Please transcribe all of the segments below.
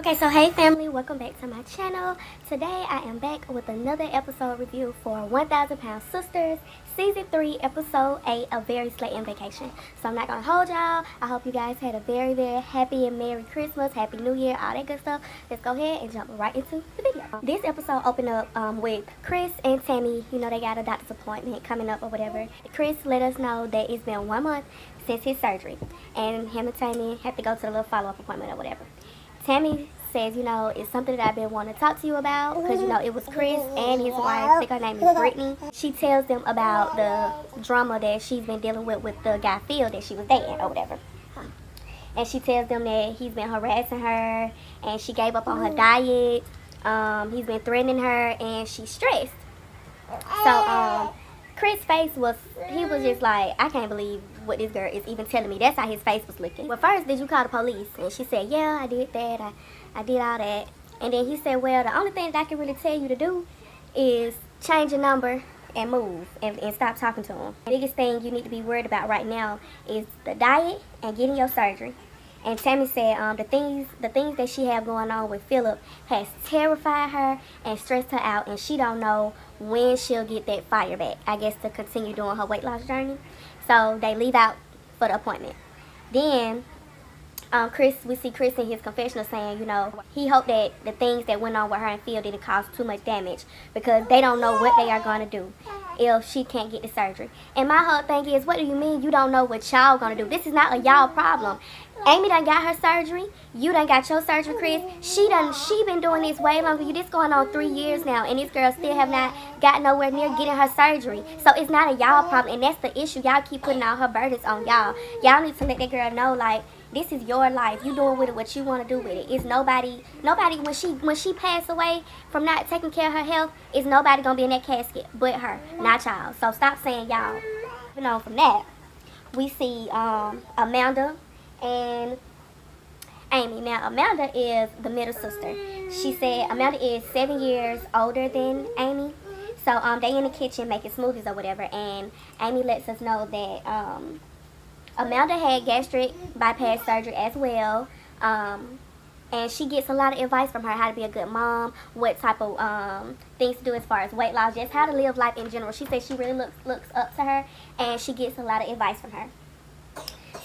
Okay, so hey family, welcome back to my channel. Today I am back with another episode review for 1,000 Pound Sisters, Season 3, Episode 8 of Very Slaton Vacation. So I'm not going to hold y'all. I hope you guys had a very, very happy and Merry Christmas, Happy New Year, all that good stuff. Let's go ahead and jump right into the video. This episode opened up with Chris and Tammy. You know, they got a doctor's appointment coming up or whatever. Chris let us know that it's been 1 month since his surgery, and him and Tammy have to go to the little follow-up appointment or whatever. Tammy says, you know, it's something that I've been wanting to talk to you about because, you know, it was Chris and his wife. I think her name is Brittany. She tells them about the drama that she's been dealing with the guy Phil that she was dating or whatever. And she tells them that he's been harassing her and she gave up on her diet. He's been threatening her and she's stressed. So, Chris' face was just like, I can't believe what this girl is even telling me. That's how his face was looking. Well, first, did you call the police? And she said, yeah, I did that. I did all that. And then he said, well, the only thing that I can really tell you to do is change your number and move and stop talking to him. The biggest thing you need to be worried about right now is the diet and getting your surgery. And Tammy said the things that she have going on with Philip has terrified her and stressed her out, and she don't know when she'll get that fire back, I guess, to continue doing her weight loss journey. So they leave out for the appointment. Then we see Chris in his confessional saying, you know, he hoped that the things that went on with her and Phil didn't cause too much damage because they don't know what they are going to do if she can't get the surgery. And my whole thing is, what do you mean you don't know what y'all going to do? This is not a y'all problem. Amy done got her surgery. You done got your surgery, Chris. She been doing this way longer. You this going on 3 years now, and this girl still have not got nowhere near getting her surgery. So it's not a y'all problem, and that's the issue. Y'all keep putting all her burdens on y'all. Y'all need to let that girl know, like, this is your life. You doing with it what you want to do with it. It's nobody when she passed away from not taking care of her health, it's nobody gonna be in that casket but her, not y'all. So stop saying y'all. Moving on from that, we see Amanda and Amy. Now, Amanda is the middle sister. She said Amanda is 7 years older than Amy. So they in the kitchen making smoothies or whatever, and Amy lets us know that Amanda had gastric bypass surgery as well. And she gets a lot of advice from her, how to be a good mom, what type of things to do as far as weight loss, just how to live life in general. She says she really looks up to her, and she gets a lot of advice from her.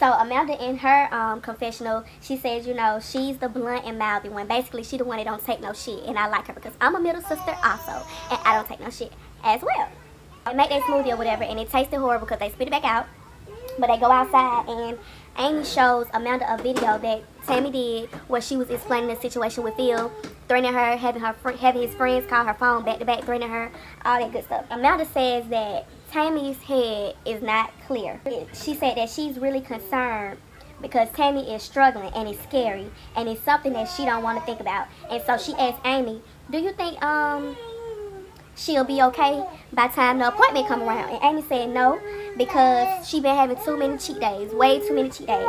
So Amanda, in her confessional, she says, you know, she's the blunt and mouthy one. Basically, she the one that don't take no shit, and I like her because I'm a middle sister also, and I don't take no shit as well. They make their smoothie or whatever, and it tasted horrible because they spit it back out. But they go outside, and Amy shows Amanda a video that Tammy did where she was explaining the situation with Phil, threatening her, having his friends call her phone back to back, threatening her, all that good stuff. Amanda says that Tammy's head is not clear. She said that she's really concerned because Tammy is struggling and it's scary and it's something that she don't want to think about. And so she asked Amy, do you think she'll be okay by the time the appointment come around? And Amy said no, because she been having too many cheat days, way too many cheat days.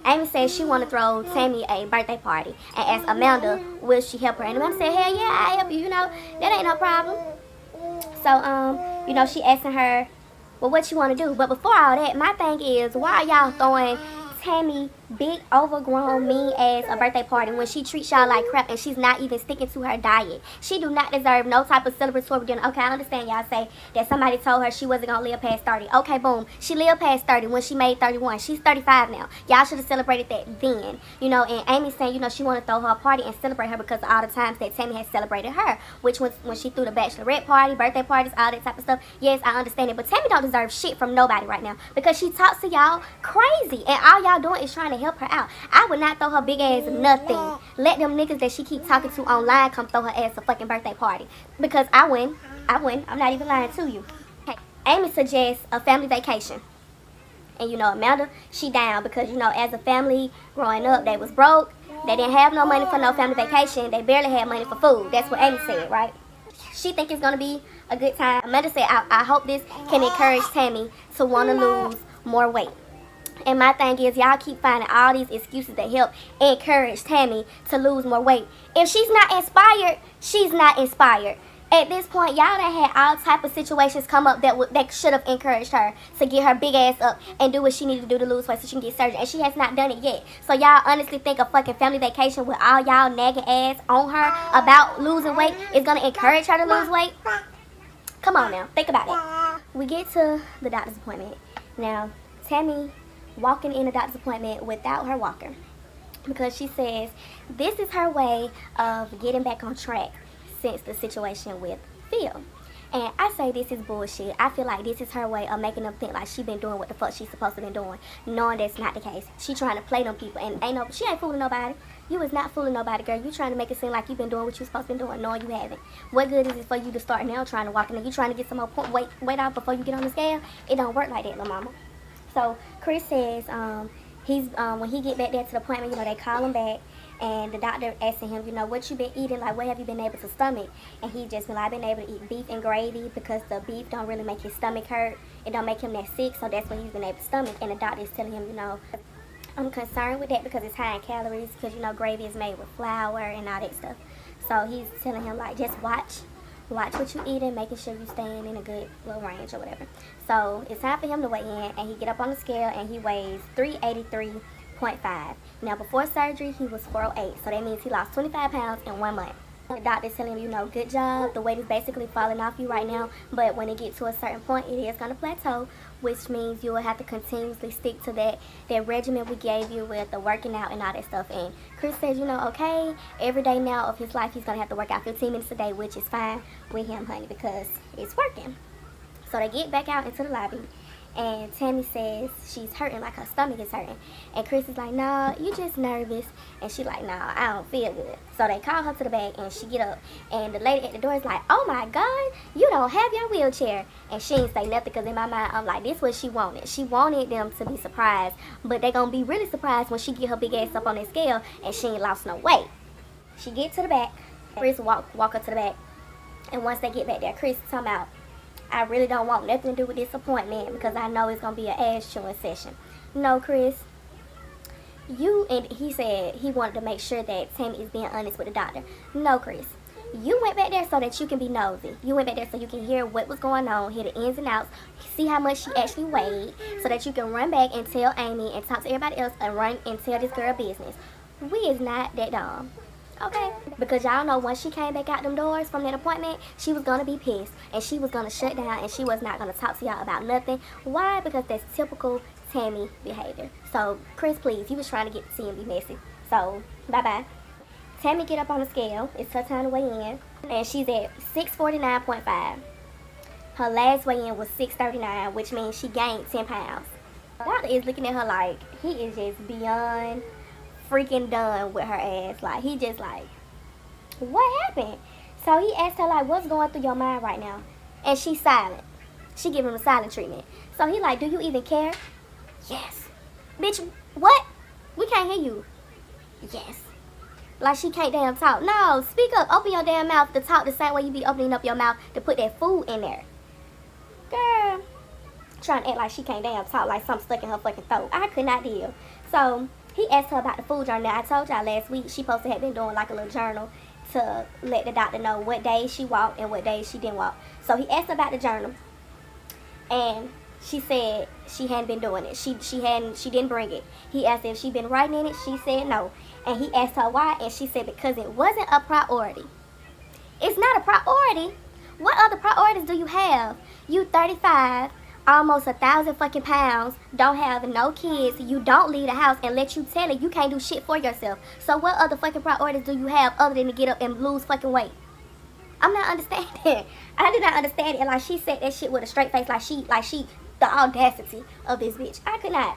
Amy said she want to throw Tammy a birthday party and asked Amanda, will she help her? And Amanda said, hell yeah, I help you, you know, that ain't no problem. So, you know, she asking her, well, what you want to do? But before all that, my thing is, why are y'all throwing Tammy big overgrown mean ass a birthday party when she treats y'all like crap and she's not even sticking to her diet? She do not deserve no type of celebratory dinner. Okay, I understand y'all say that somebody told her she wasn't gonna live past 30. Okay, boom, she lived past 30 when she made 31. She's 35 now. Y'all should have celebrated that then, you know. And Amy's saying, you know, she want to throw her a party and celebrate her because of all the times that Tammy has celebrated her, which was when she threw the bachelorette party, birthday parties, all that type of stuff. Yes, I understand it, but Tammy don't deserve shit from nobody right now because she talks to y'all crazy, and all y'all doing is trying to help her out. I would not throw her big ass nothing. Let them niggas that she keep talking to online come throw her ass a fucking birthday party, because I win. I'm not even lying to you. Okay. Amy suggests a family vacation, and you know, Amanda, she down because, you know, as a family growing up, they was broke. They didn't have no money for no family vacation. They barely had money for food. That's what Amy said, right? She think it's gonna be a good time. Amanda said, I hope this can encourage Tammy to want to lose more weight. And my thing is, y'all keep finding all these excuses to help encourage Tammy to lose more weight. If she's not inspired, she's not inspired. At this point, y'all done had all type of situations come up that should have encouraged her to get her big ass up and do what she needed to do to lose weight so she can get surgery, and she has not done it yet. So y'all honestly think a fucking family vacation with all y'all nagging ass on her about losing weight is gonna encourage her to lose weight? Come on now, think about it. We get to the doctor's appointment. Now, Tammy walking in the doctor's appointment without her walker because she says this is her way of getting back on track since the situation with Phil. And I say this is bullshit. I feel like this is her way of making them think like she been doing what the fuck she's supposed to been doing, knowing that's not the case. She trying to play them people, and she ain't fooling nobody. You is not fooling nobody, girl. You trying to make it seem like you been doing what you supposed to been doing, knowing you haven't. What good is it for you to start now trying to walk in and you trying to get some more weight off before you get on the scale? It don't work like that, little mama. So Chris says when he get back there to the appointment, they call him back. And the doctor asking him, what you been eating? Like, what have you been able to stomach? And he just been like, I've been able to eat beef and gravy because the beef don't really make his stomach hurt. It don't make him that sick, so that's what he's been able to stomach. And the doctor is telling him, I'm concerned with that because it's high in calories because, gravy is made with flour and all that stuff. So he's telling him, like, just watch what you eating, making sure you staying in a good little range or whatever. So it's time for him to weigh in, and he get up on the scale, and he weighs 383.5. Now, before surgery, he was 408, so that means he lost 25 pounds in 1 month. The doctor's telling him, good job. The weight is basically falling off you right now, but when it gets to a certain point, it is going to plateau, which means you will have to continuously stick to that regimen we gave you with the working out and all that stuff. And Chris says, okay, every day now of his life, he's going to have to work out 15 minutes a day, which is fine with him, honey, because it's working. So they get back out into the lobby. And Tammy says she's hurting, like her stomach is hurting. And Chris is like, nah, you just nervous. And she like, nah, I don't feel good. So they call her to the back, and she get up. And the lady at the door is like, oh my God, you don't have your wheelchair. And she ain't say nothing because in my mind, I'm like, this what she wanted. She wanted them to be surprised. But they gonna be really surprised when she get her big ass up on that scale and she ain't lost no weight. She get to the back. Chris walk her to the back. And once they get back there, Chris is talking about, I really don't want nothing to do with this appointment because I know it's going to be an ass chewing session. No, Chris. And he said he wanted to make sure that Tammy is being honest with the doctor. No, Chris. You went back there so that you can be nosy. You went back there so you can hear what was going on, hear the ins and outs, see how much she actually weighed, so that you can run back and tell Amy and talk to everybody else and run and tell this girl business. We is not that dumb. Okay, because y'all know once she came back out them doors from that appointment, she was going to be pissed, and she was going to shut down, and she was not going to talk to y'all about nothing. Why? Because that's typical Tammy behavior. So, Chris, please, you was trying to get to see and be messy. So, bye-bye. Tammy get up on the scale. It's her time to weigh in, and she's at 649.5. Her last weigh-in was 639, which means she gained 10 pounds. The doctor is looking at her like he is just beyond freaking done with her ass. Like, he just like, what happened? So he asked her, like, what's going through your mind right now? And she's silent. She give him a silent treatment. So he like, do you even care? Yes. Bitch, what? We can't hear you. Yes. Like, she can't damn talk. No, speak up. Open your damn mouth to talk the same way you be opening up your mouth to put that food in there. Girl, trying to act like she can't damn talk, like something stuck in her fucking throat. I could not deal. So he asked her about the food journal. Now, I told y'all last week she supposed to have been doing like a little journal to let the doctor know what days she walked and what days she didn't walk. So he asked her about the journal, and she said she hadn't been doing it. She didn't bring it. He asked if she'd been writing in it. She said no. And he asked her why, and she said because it wasn't a priority. It's not a priority. What other priorities do you have? You 35, almost 1,000 fucking pounds, don't have no kids, you don't leave the house, and let you tell it you can't do shit for yourself. So what other fucking priorities do you have other than to get up and lose fucking weight? I'm not understanding. I did not understand it. And like, she said that shit with a straight face, like she the audacity of this bitch. I could not.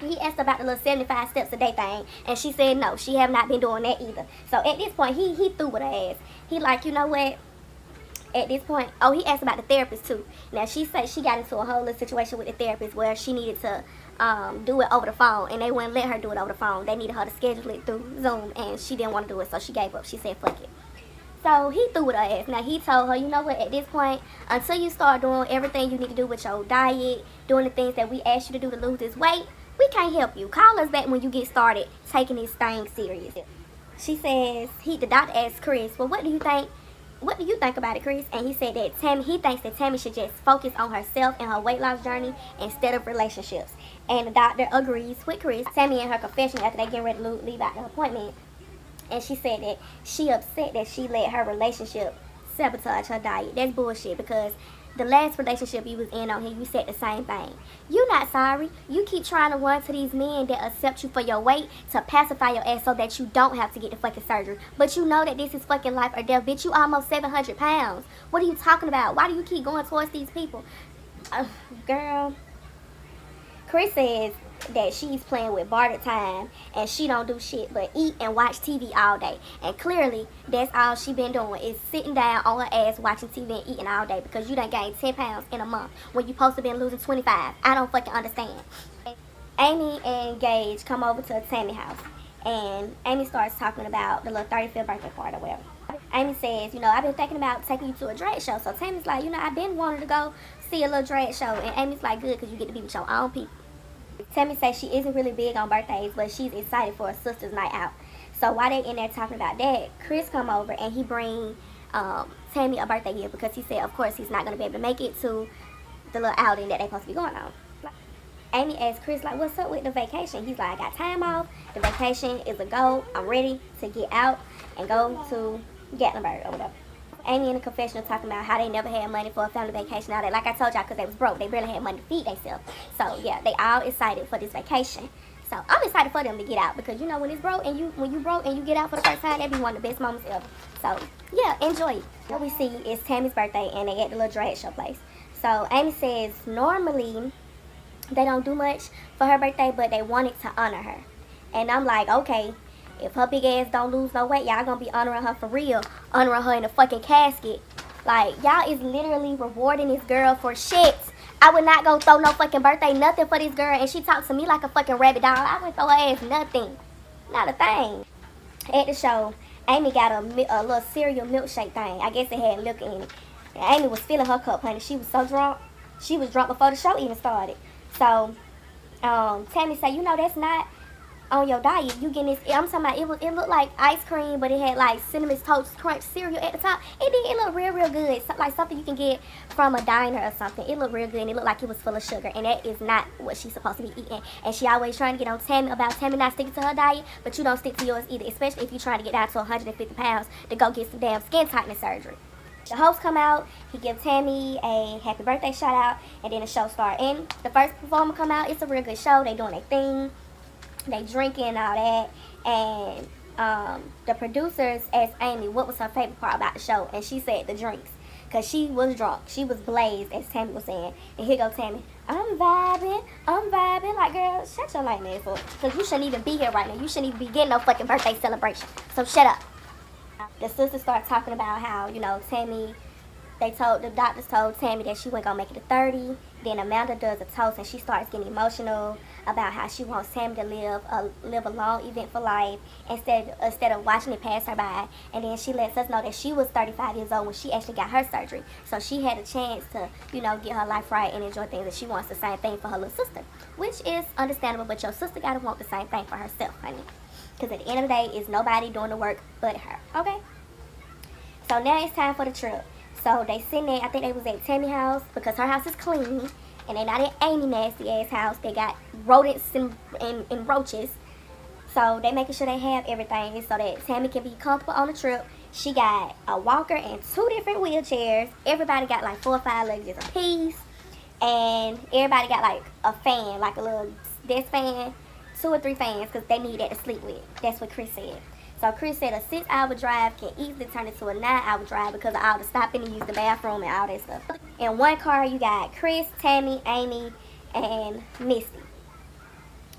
He asked about the little 75 steps a day thing, and she said no, she have not been doing that either. So at this point, he threw with her ass. He like, you know what? At this point, oh, he asked about the therapist too. Now, she said she got into a whole little situation with the therapist where she needed to do it over the phone, and they wouldn't let her do it over the phone. They needed her to schedule it through Zoom, and she didn't want to do it, so she gave up. She said, fuck it. So he threw with her ass. Now, he told her, you know what, at this point, until you start doing everything you need to do with your diet, doing the things that we asked you to do to lose this weight, we can't help you. Call us back when you get started taking this thing serious. She says, the doctor asked Chris, well, what do you think what do you think about it, Chris? And he said that he thinks that Tammy should just focus on herself and her weight loss journey instead of relationships. And the doctor agrees with Chris. Tammy in her confession after they getting ready to leave out the appointment, and she said that she upset that she let her relationship sabotage her diet. That's bullshit, because the last relationship you was in on here, you said the same thing. You not sorry. You keep trying to run to these men that accept you for your weight to pacify your ass so that you don't have to get the fucking surgery. But you know that this is fucking life or death. Bitch, you almost 700 pounds. What are you talking about? Why do you keep going towards these people? Girl. Chris says that she's playing with barter time and she don't do shit but eat and watch TV all day. And clearly, that's all she been doing is sitting down on her ass watching TV and eating all day, because you done gained 10 pounds in a month when you supposed to been losing 25. I don't fucking understand. Amy and Gage come over to Tammy's house, and Amy starts talking about the little 35th birthday party or whatever. Amy says, you know, I've been thinking about taking you to a drag show. So Tammy's like, you know, I've been wanting to go see a little drag show. And Amy's like, good, because you get to be with your own people. Tammy says she isn't really big on birthdays, but she's excited for a sister's night out. So while they in there talking about that, Chris come over and he bring Tammy a birthday gift, because he said, of course, he's not going to be able to make it to the little outing that they supposed to be going on. Amy asked Chris, like, what's up with the vacation? He's like, I got time off. The vacation is a go. I'm ready to get out and go to Gatlinburg or whatever. Amy in the confessional talking about how they never had money for a family vacation. All that, like I told y'all, because they was broke. They barely had money to feed themselves. So yeah, they all excited for this vacation. So I'm excited for them to get out, because you know when it's broke and when you broke and you get out for the first time, that'd be one of the best moments ever. So yeah, enjoy it. What we see is Tammy's birthday and they at the little drag show place. So Amy says normally they don't do much for her birthday, but they wanted to honor her. And I'm like, okay, if her big ass don't lose no weight, y'all gonna be honoring her for real, honoring her in a fucking casket. Like, y'all is literally rewarding this girl for shit. I would not go throw no fucking birthday nothing for this girl, and she talks to me like a fucking rabbit doll. I wouldn't throw her ass nothing. Not a thing. At the show, Amy got a little cereal milkshake thing. I guess it had liquor in it. And Amy was filling her cup, honey. She was so drunk. She was drunk before the show even started. So, Tammy said, you know, that's not on your diet. You getting this, I'm talking about, it looked like ice cream, but it had like Cinnamon Toast Crunch cereal at the top. It looked real good. So, like something you can get from a diner or something. It looked real good, and it looked like it was full of sugar, and that is not what she's supposed to be eating. And she always trying to get on Tammy about Tammy not sticking to her diet, but you don't stick to yours either, especially if you're trying to get down to 150 pounds to go get some damn skin tightening surgery. The host come out, he gives Tammy a happy birthday shout out, and then the show start. And the first performer come out, it's a real good show. They doing their thing, they drinking and all that. And the producers asked Amy what was her favorite part about the show, and she said the drinks, because she was drunk. She was blazed, as Tammy was saying. And here go Tammy, I'm vibing. Like, girl, shut your lame ass up, because you shouldn't even be here right now. You shouldn't even be getting no fucking birthday celebration. So shut up. The sisters start talking about how, you know, Tammy, the doctors told Tammy that she wasn't gonna make it to 30. Then Amanda does a toast and she starts getting emotional about how she wants Tammy to live a long, eventful life instead of watching it pass her by. And then she lets us know that she was 35 years old when she actually got her surgery. So she had a chance to, you know, get her life right and enjoy things, that she wants the same thing for her little sister, which is understandable. But your sister gotta want the same thing for herself, honey. Because at the end of the day, it's nobody doing the work but her. Okay? So now it's time for the trip. So they sitting there, I think they was at Tammy's house, because her house is clean. And they not at Amy nasty ass house. They got rodents and roaches. So they making sure they have everything so that Tammy can be comfortable on the trip. She got a walker and 2 different wheelchairs. Everybody got like 4 or 5 luggages a piece. And everybody got like a fan, like a little desk fan. 2 or 3 fans, because they need that to sleep with. That's what Chris said. So Chris said a 6-hour drive can easily turn into a 9-hour drive because of all the stopping to use the bathroom and all that stuff. In one car, you got Chris, Tammy, Amy, and Misty,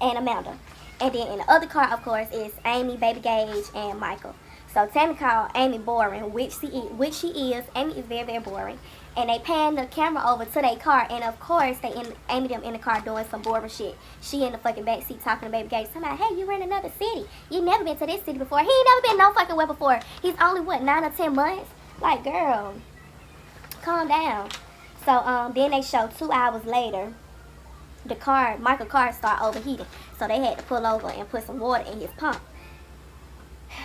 and Amanda. And then in the other car, of course, is Amy, Baby Gage, and Michael. So Tammy called Amy boring, which she is. Amy is very, very boring. And they pan the camera over to their car, and of course, Amy them in the car doing some boring shit. She in the fucking back seat talking to Baby Gage. Somebody, hey, you in another city. You never been to this city before. He ain't never been no fucking where before. He's only, what, 9 or 10 months? Like, girl, calm down. So, then they show 2 hours later, Michael's car start overheating. So they had to pull over and put some water in his pump.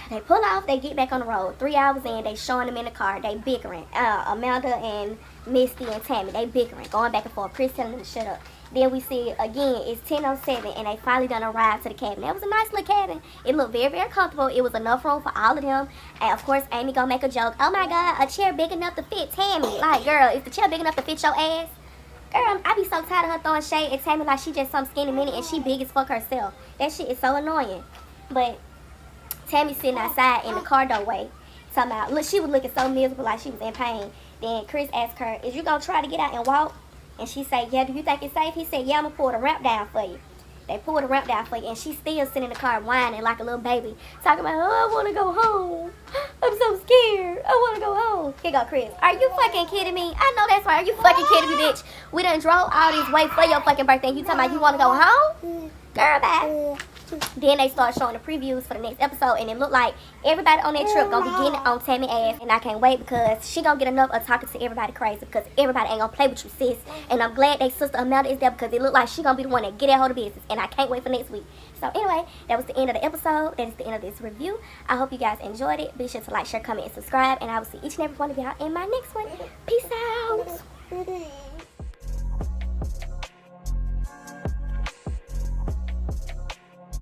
They pull off, they get back on the road. 3 hours in, they showing them in the car. They bickering. Amanda and Misty and Tammy, they bickering, going back and forth. Chris telling them to shut up. Then we see, again, it's 10:07, and they finally done arrived to the cabin. That was a nice little cabin. It looked very, very comfortable. It was enough room for all of them. And, of course, Amy gonna make a joke. Oh, my God, a chair big enough to fit Tammy. Like, girl, is the chair big enough to fit your ass? Girl, I be so tired of her throwing shade at Tammy like she just some skinny mini and she big as fuck herself. That shit is so annoying. But Tammy sitting outside in the car doorway. Talking about, look, she was looking so miserable like she was in pain. Then Chris asked her, is you gonna try to get out and walk? And she said, yeah, do you think it's safe? He said, yeah, I'm gonna pull the ramp down for you. They pulled the ramp down for you, and she's still sitting in the car whining like a little baby. Talking about, oh, I wanna go home. I'm so scared. I wanna go home. Here go Chris. Are you fucking kidding me? I know that's right. Are you fucking kidding me, bitch? We done drove all this way for your fucking birthday, and you talking about you wanna go home? Girl, bye. Then they start showing the previews for the next episode, and it looked like everybody on that trip gonna be getting on Tammy ass, and I can't wait because she gonna get enough of talking to everybody crazy because everybody ain't gonna play with you, sis. And I'm glad they sister Amanda is there because it looked like she gonna be the one that get that whole business, and I can't wait for next week. So anyway, that was the end of the episode. That is the end of this review. I hope you guys enjoyed it. Be sure to like, share, comment, and subscribe, and I will see each and every one of y'all in my next one. Peace out.